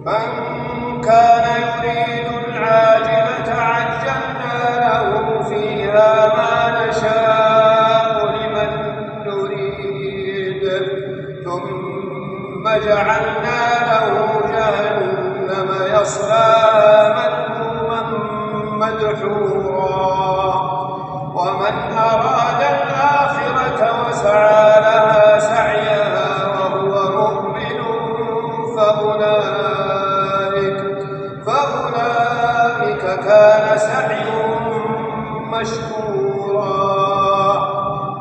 من كان يريد العاجلة عجلنا له فيها ما نشاء لمن نريد ثم جعلنا له جهنم يصلاها مذموما مدحورا ومن أراد الآخرة وسعى لها سعيها وهو مؤمن فأولئك كان سعيهم مشكورا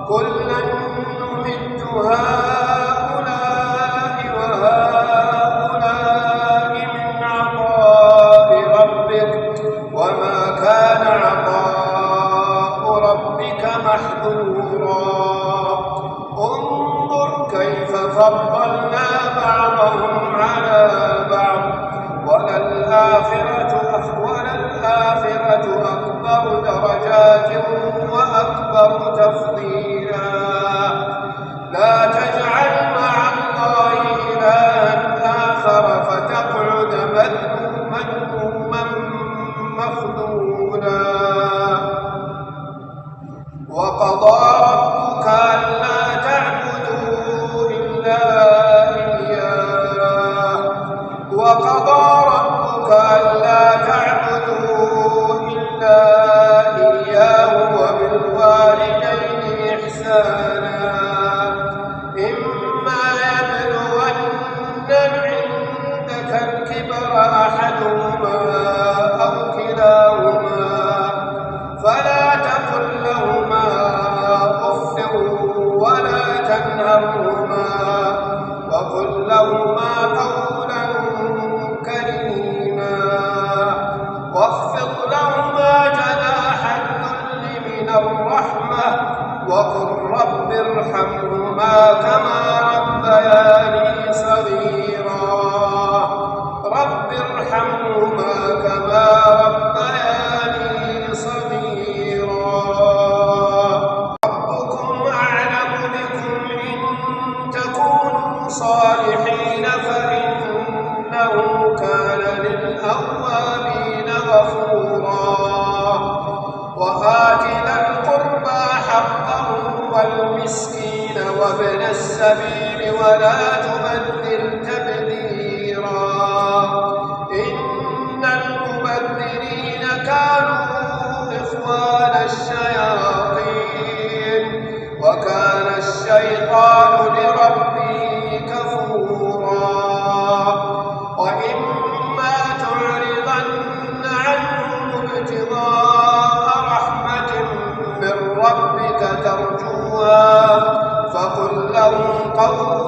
كلا نمد هؤلاء وهؤلاء من عطاء ربك وما كان عطاء ربك محظورا انظر كيف فضلنا بعضهم على بعض وللآخرة أكبر درجات وأكبر تفضيلا لا تجعل مع الله إلها آخر فتقعد مذموما مخذولا وقضى ربك ألا تعبدوا إلا إياه وبالوالدين إحسانا إما يبلغن عندك الكبر أحدهما أو كلاهما فلا تقل لهما أف ولا تنهرهما وقل لهما قولا كريما واخفض لهما جناح الذل من الرحمة وقل رب ارحمهما كما ربياني صغيرا رب ارحمهما كما ربياني صغيرا ربكم أعلم بكم إن تكونوا صالحين فإنه كان للأوابين غفورا وآت ذا القربى حقه والمسكين وابن السبيل ولا تبذر تبذيرا إن المبذرين كانوا إخوان الشياطين وكان الشيطان لربه كفورا وإما تعرضن عنهم ابتغاء رحمة من ربك ترجوها فقل لهم قولا